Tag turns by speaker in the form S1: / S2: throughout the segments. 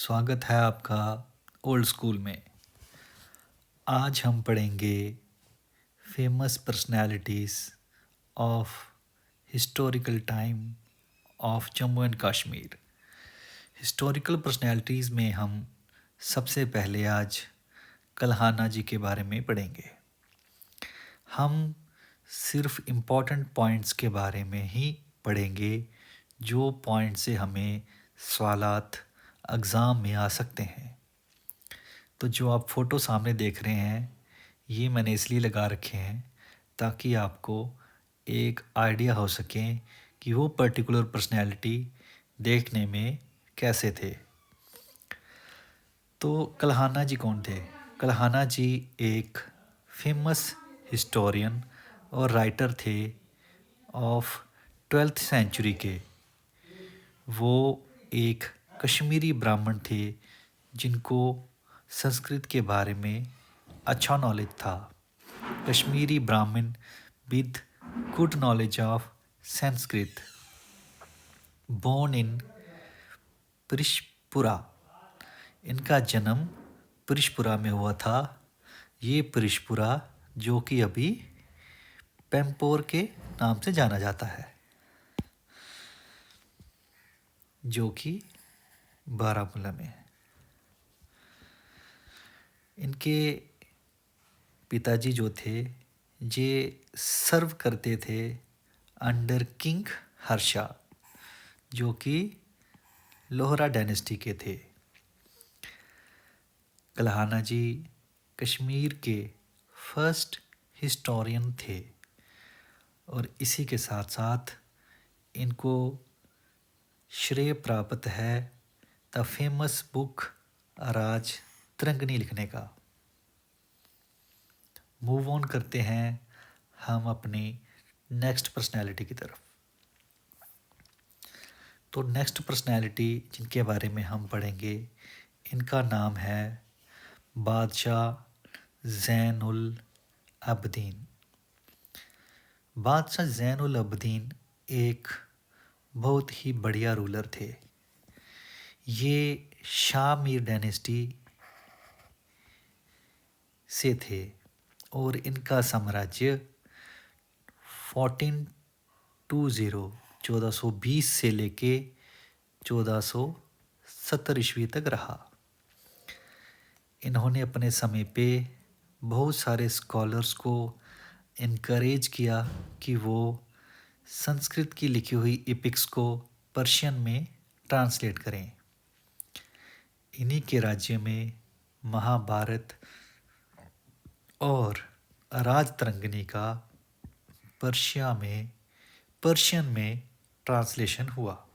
S1: स्वागत है आपका ओल्ड स्कूल में। आज हम पढ़ेंगे famous personalities of historical time of Jammu and Kashmir. Historical personalities में हम सबसे पहले आज कल्हाना जी के बारे में पढ़ेंगे। हम सिर्फ इम्पॉर्टेंट पॉइंट्स के बारे में ही पढ़ेंगे जो पॉइंट से हमें सवालात एग्ज़ाम में आ सकते हैं। तो जो आप फ़ोटो सामने देख रहे हैं ये मैंने इसलिए लगा रखे हैं ताकि आपको एक आइडिया हो सके कि वो पर्टिकुलर पर्सनैलिटी देखने में कैसे थे। तो कल्हाना जी कौन थे? कल्हाना जी एक फेमस हिस्टोरियन और राइटर थे ऑफ 12th सेंचुरी के। वो एक कश्मीरी ब्राह्मण थे जिनको संस्कृत के बारे में अच्छा नॉलेज था। Kashmiri Brahmin with good knowledge of Sanskrit, born in Parishpura. इनका जन्म परिशपुरा में हुआ था। ये परिशपुरा जो कि अभी पैम्पोर के नाम से जाना जाता है, जो कि बारामूला में है। इनके पिताजी जो थे ये सर्व करते थे अंडर किंग हर्षा, जो कि लोहरा डायनेस्टी के थे। कल्हाना जी कश्मीर के फर्स्ट हिस्टोरियन थे और इसी के साथ साथ इनको श्रेय प्राप्त है द फेमस बुक राज तरंगनी लिखने का। मूव ऑन करते हैं हम अपनी नेक्स्ट पर्सनैलिटी की तरफ। तो नेक्स्ट पर्सनैलिटी जिनके बारे में हम पढ़ेंगे इनका नाम है बादशाह ज़ैनुल अबदीन। बादशाह ज़ैनुल अबदीन एक बहुत ही बढ़िया रूलर थे। ये शाह मीर डायनेस्टी से थे और इनका साम्राज्य 1420 से लेके 1470 ईस्वी तक रहा। इन्होंने अपने समय पे बहुत सारे स्कॉलर्स को इनकरेज किया कि वो संस्कृत की लिखी हुई एपिक्स को पर्शियन में ट्रांसलेट करें। इन्हीं के राज्य में महाभारत और राजतरंगिणी का पर्शियन में ट्रांसलेशन हुआ।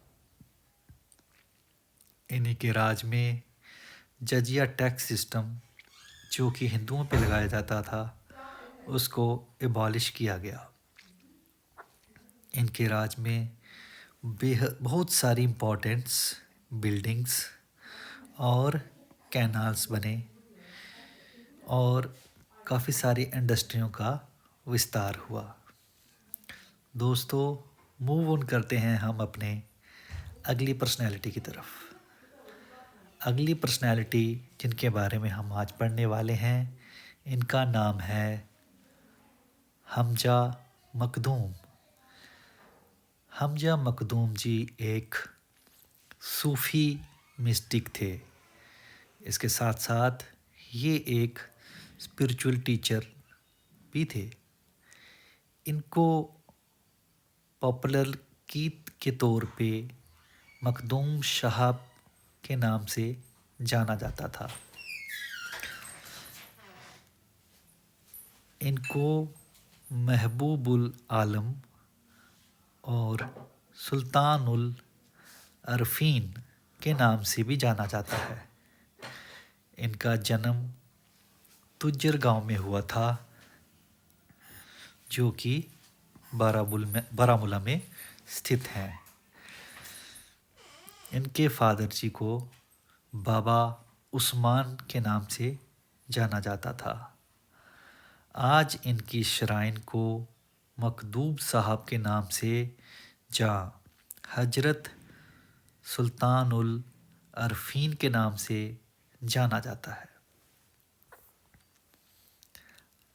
S1: इन्हीं के राज में जजिया टैक्स सिस्टम जो कि हिंदुओं पे लगाया जाता था उसको एबॉलिश किया गया। इनके राज में बहुत सारी इम्पोर्टेंट्स बिल्डिंग्स और कैनाल्स बने और काफ़ी सारी इंडस्ट्रियों का विस्तार हुआ। दोस्तों मूव ऑन करते हैं हम अपने अगली पर्सनैलिटी की तरफ। अगली पर्सनैलिटी जिनके बारे में हम आज पढ़ने वाले हैं इनका नाम है हमजा मखदूम। हमजा मखदूम जी एक सूफ़ी मिस्टिक थे। इसके साथ साथ ये एक स्पिरिचुअल टीचर भी थे। इनको पॉपुलर गीत के तौर पे मखदूम साहब के नाम से जाना जाता था। इनको महबूबुल आलम और सुल्तानुल अरफीन के नाम से भी जाना जाता है। इनका जन्म तुज्जर गांव में हुआ था जो कि बारामूला में स्थित है। इनके फादर जी को बाबा उस्मान के नाम से जाना जाता था। आज इनकी श्राइन को मखदूम साहब के नाम से हजरत सुल्तानुल अरफीन के नाम से जाना जाता है।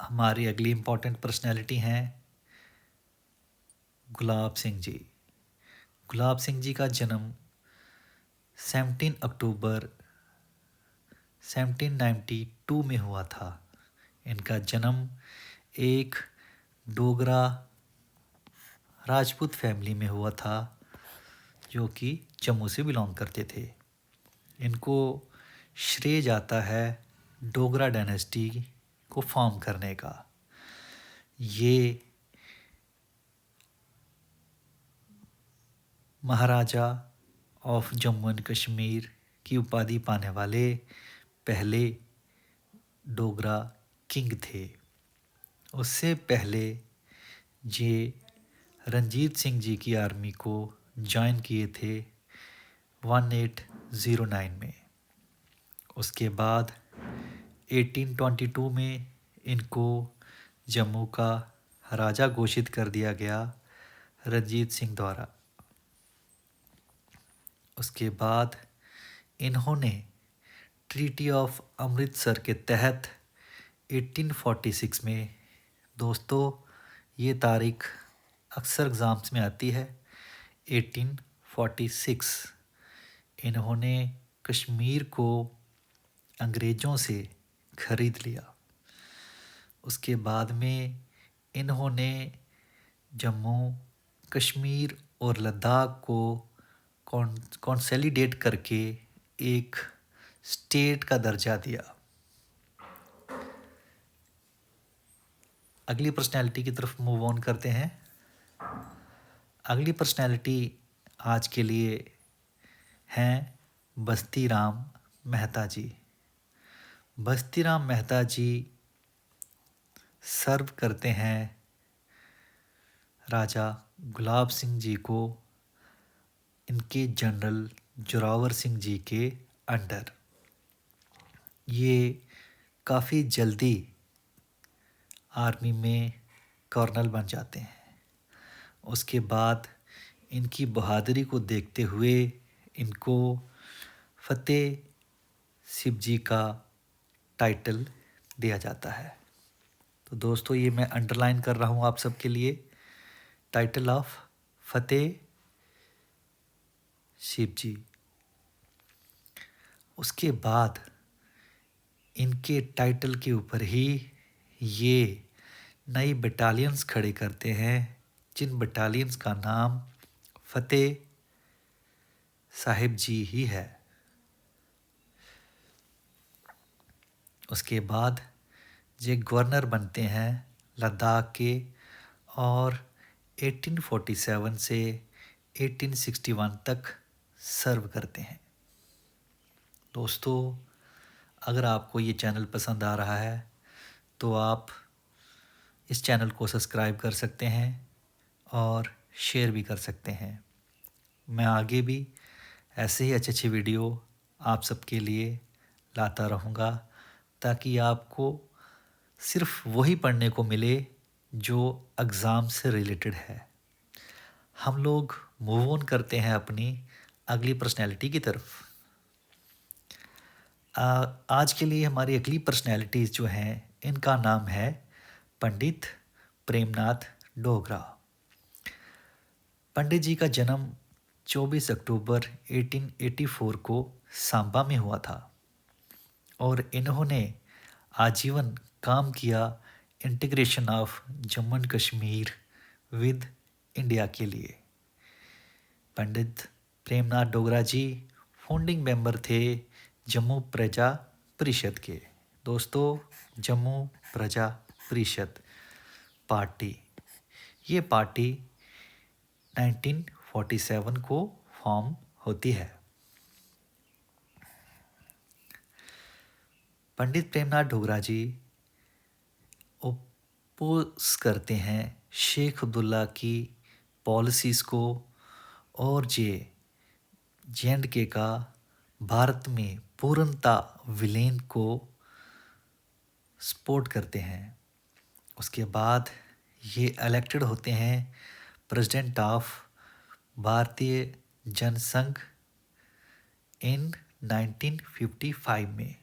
S1: हमारी अगली इम्पोर्टेंट पर्सनैलिटी हैं गुलाब सिंह जी। गुलाब सिंह जी का जन्म 17 अक्टूबर 1792 में हुआ था। इनका जन्म एक डोगरा राजपूत फैमिली में हुआ था जो कि जम्मू से बिलोंग करते थे। इनको श्रेय जाता है डोगरा डायनेस्टी को फॉर्म करने का। ये महाराजा ऑफ जम्मू एंड कश्मीर की उपाधि पाने वाले पहले डोगरा किंग थे। उससे पहले ये रंजीत सिंह जी की आर्मी को ज्वाइन किए थे 1809 में। उसके बाद 1822 में इनको जम्मू का राजा घोषित कर दिया गया रंजीत सिंह द्वारा। उसके बाद इन्होंने ट्रीटी ऑफ अमृतसर के तहत 1846 में, दोस्तों ये तारीख अक्सर एग्ज़ाम्स में आती है, 1846, इन्होंने कश्मीर को अंग्रेज़ों से खरीद लिया। उसके बाद में इन्होंने जम्मू कश्मीर और लद्दाख को कॉन्सोलिडेट करके एक स्टेट का दर्जा दिया। अगली पर्सनैलिटी की तरफ मूव ऑन करते हैं। अगली पर्सनैलिटी आज के लिए हैं बस्ती राम मेहता जी। बस्ती राम मेहता जी सर्व करते हैं राजा गुलाब सिंह जी को इनके जनरल जोरावर सिंह जी के अंडर। ये काफ़ी जल्दी आर्मी में कर्नल बन जाते हैं। उसके बाद इनकी बहादुरी को देखते हुए इनको फतेह सिंह जी का टाइटल दिया जाता है। तो दोस्तों ये मैं अंडरलाइन कर रहा हूँ आप सबके लिए, टाइटल ऑफ फतेह सिंह जी। उसके बाद इनके टाइटल के ऊपर ही ये नई बटालियंस खड़े करते हैं, जिन बटालियंस का नाम फतेह साहिब जी ही है। उसके बाद ये गवर्नर बनते हैं लद्दाख के और 1847 से 1861 तक सर्व करते हैं। दोस्तों अगर आपको ये चैनल पसंद आ रहा है तो आप इस चैनल को सब्सक्राइब कर सकते हैं और शेयर भी कर सकते हैं। मैं आगे भी ऐसे ही अच्छे अच्छे वीडियो आप सबके लिए लाता रहूँगा ताकि आपको सिर्फ वही पढ़ने को मिले जो एग्ज़ाम से रिलेटेड है। हम लोग मूव ऑन करते हैं अपनी अगली पर्सनैलिटी की तरफ। आज के लिए हमारी अगली पर्सनैलिटीज़ जो हैं इनका नाम है पंडित प्रेमनाथ डोगरा। पंडित जी का जन्म 24 अक्टूबर 1884 को सांबा में हुआ था और इन्होंने आजीवन काम किया integration of Jammu and Kashmir with India के लिए। पंडित प्रेमनाथ डोगरा जी फाउंडिंग मेंबर थे जम्मू प्रजा परिषद के। दोस्तों जम्मू प्रजा परिषद पार्टी, ये पार्टी 1947 को फॉर्म होती है। पंडित प्रेमनाथ डोगरा जी ओपोज करते हैं शेख अब्दुल्ला की पॉलिसीज़ को और जे.एंड.के का भारत में पूर्णता विलीन को सपोर्ट करते हैं। उसके बाद ये इलेक्टेड होते हैं प्रेसिडेंट ऑफ भारतीय जनसंघ इन 1955 में।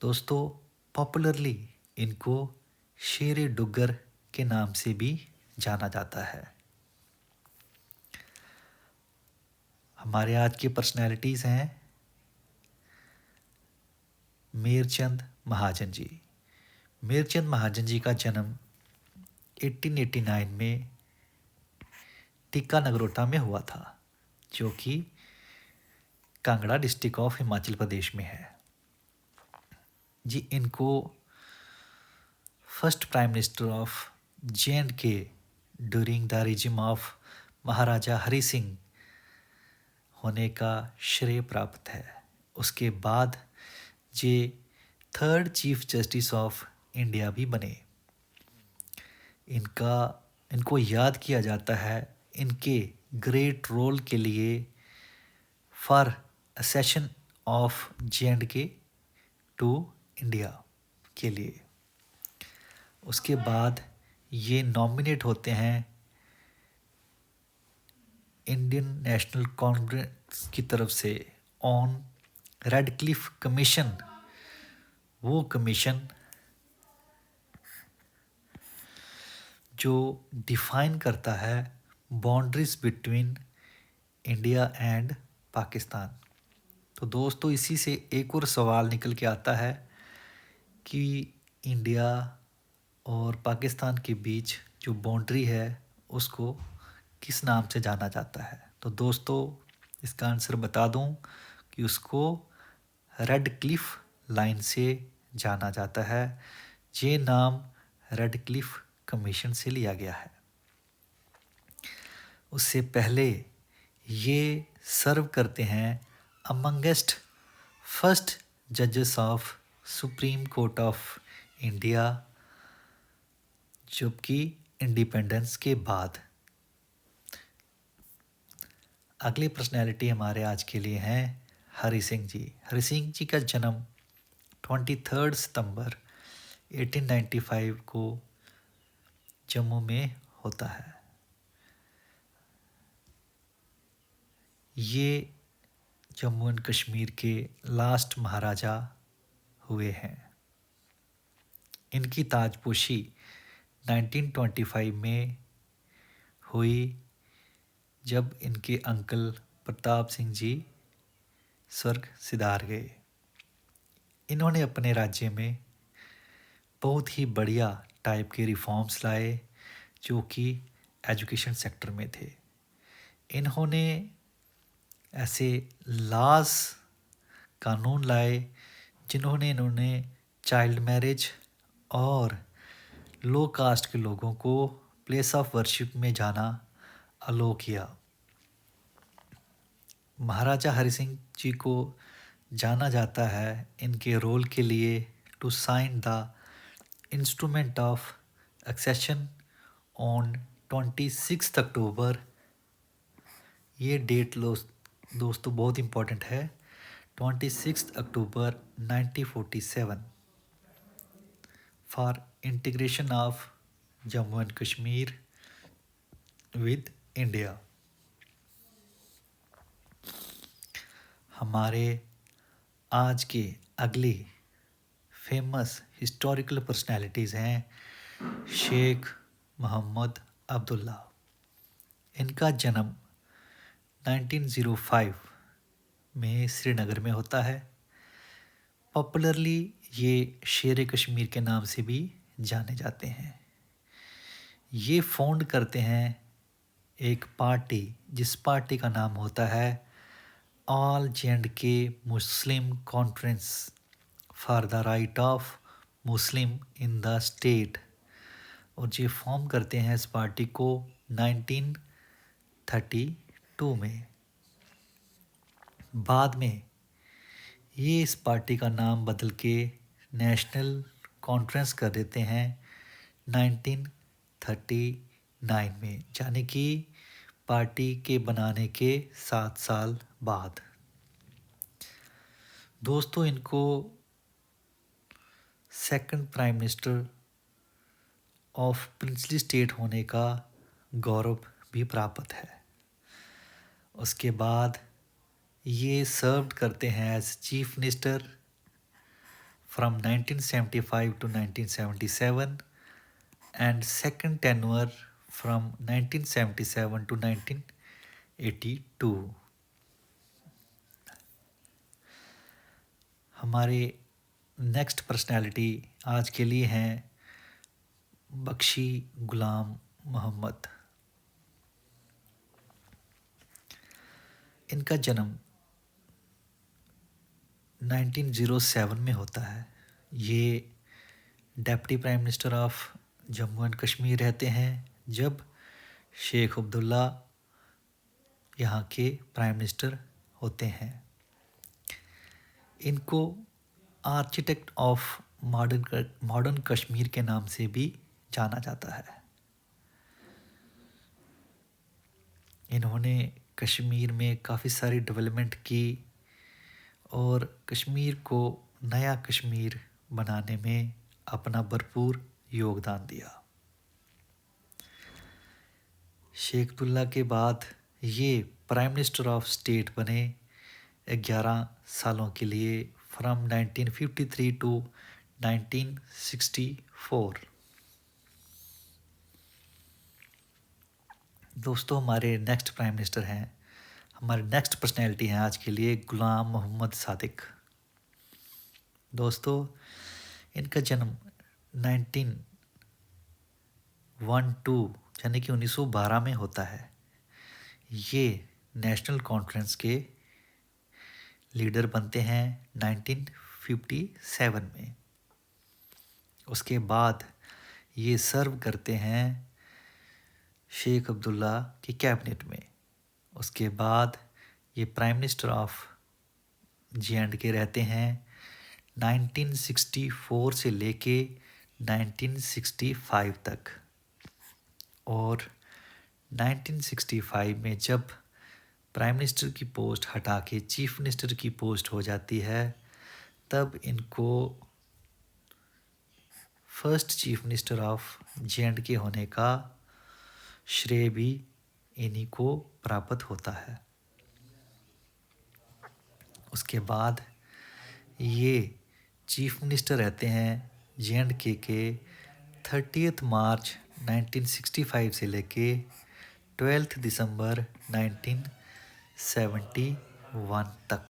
S1: दोस्तों, पॉपुलरली इनको शेरे डुग्गर के नाम से भी जाना जाता है। हमारे आज की पर्सनैलिटीज़ हैं मीरचंद महाजन जी। मीरचंद महाजन जी का जन्म 1889 में टीका नगरोटा में हुआ था, जो कि कांगड़ा डिस्ट्रिक्ट ऑफ हिमाचल प्रदेश में है जी। इनको first prime minister of J&K during the regime of Maharaja Hari Singh होने का श्रेय प्राप्त है। उसके बाद ये third chief justice of India भी बने। इनको याद किया जाता है इनके ग्रेट रोल के लिए for accession of J&K to India के लिए। उसके बाद ये नॉमिनेट होते हैं इंडियन नेशनल कांग्रेस की तरफ से ऑन रेडक्लिफ कमीशन। वो कमीशन जो डिफाइन करता है boundaries between India and Pakistan. तो दोस्तों, इसी से एक और सवाल निकल के आता है कि इंडिया और पाकिस्तान के बीच जो बाउंड्री है उसको किस नाम से जाना जाता है। तो दोस्तों, इसका आंसर बता दूं कि उसको रेड क्लिफ लाइन से जाना जाता है। ये नाम रेड क्लिफ कमीशन से लिया गया है। उससे पहले ये सर्व करते हैं अमंगेस्ट फर्स्ट जजेस of supreme court of India, जबकि इंडिपेंडेंस के बाद। अगली पर्सनैलिटी हमारे आज के लिए हैं हरि सिंह जी। हरि सिंह जी का जन्म 23 सितंबर 1895 को जम्मू में होता है। ये जम्मू एंड कश्मीर के लास्ट महाराजा हुए हैं। इनकी ताजपोशी 1925 में हुई, जब इनके अंकल प्रताप सिंह जी स्वर्ग सिधार गए। इन्होंने अपने राज्य में बहुत ही बढ़िया टाइप के रिफॉर्म्स लाए, जो कि एजुकेशन सेक्टर में थे। इन्होंने ऐसे लॉज कानून लाए इन्होंने चाइल्ड मैरिज और लो कास्ट के लोगों को प्लेस ऑफ वर्शिप में जाना अलो किया। महाराजा हरि सिंह जी को जाना जाता है इनके रोल के लिए to sign the instrument of accession on 26 October. ये डेट दोस्तों बहुत इम्पोर्टेंट है। 26 October 1947 for integration of Jammu and Kashmir with India. हमारे आज के अगली फेमस हिस्टोरिकल पर्सनालिटीज़ हैं शेख मोहम्मद अब्दुल्ला। इनका जन्म 1905 में श्रीनगर में होता है। पॉपुलरली ये शेर कश्मीर के नाम से भी जाने जाते हैं। ये फाउंड करते हैं एक पार्टी, जिस पार्टी का नाम होता है all J&K Muslim conference for the right of Muslim in the state. और ये फॉर्म करते हैं इस पार्टी को 1932 में। बाद में ये इस पार्टी का नाम बदल के नेशनल कॉन्फ्रेंस कर देते हैं 1939 में, यानी कि पार्टी के बनाने के 7 साल बाद। दोस्तों, इनको second prime minister of princely state होने का गौरव भी प्राप्त है। उसके बाद ये सर्व्ड करते हैं as chief minister from 1975 to 1977 and second tenure from 1977 to 1982। हमारे नेक्स्ट पर्सनालिटी आज के लिए हैं बख्शी गुलाम मोहम्मद। इनका जन्म 1907 में होता है। ये deputy prime minister of Jammu and Kashmir रहते हैं जब शेख अब्दुल्ला यहाँ के प्राइम मिनिस्टर होते हैं। इनको आर्किटेक्ट ऑफ मॉडर्न कश्मीर के नाम से भी जाना जाता है। इन्होंने कश्मीर में काफ़ी सारी डेवलपमेंट की और कश्मीर को नया कश्मीर बनाने में अपना भरपूर योगदान दिया। शेख अब्दुल्ला के बाद ये प्राइम मिनिस्टर ऑफ स्टेट बने 11 सालों के लिए फ्रॉम 1953 to 1964। दोस्तों, हमारे नेक्स्ट प्राइम मिनिस्टर हैं, हमारे नेक्स्ट पर्सनैलिटी हैं आज के लिए गुलाम मोहम्मद सादिक। दोस्तों, इनका जन्म 1912 यानी कि 1912 में होता है। ये नेशनल कॉन्फ्रेंस के लीडर बनते हैं 1957 में। उसके बाद ये सर्व करते हैं शेख अब्दुल्ला की कैबिनेट में। उसके बाद ये प्राइम मिनिस्टर ऑफ J&K रहते हैं 1964 से लेके 1965 तक। और 1965 में जब प्राइम मिनिस्टर की पोस्ट हटा के चीफ मिनिस्टर की पोस्ट हो जाती है, तब इनको first chief minister of J&K होने का श्रेय भी इन्हीं को प्राप्त होता है। उसके बाद ये चीफ मिनिस्टर रहते हैं J&K के 30 मार्च 1965 से लेके 12 दिसंबर 1971 तक।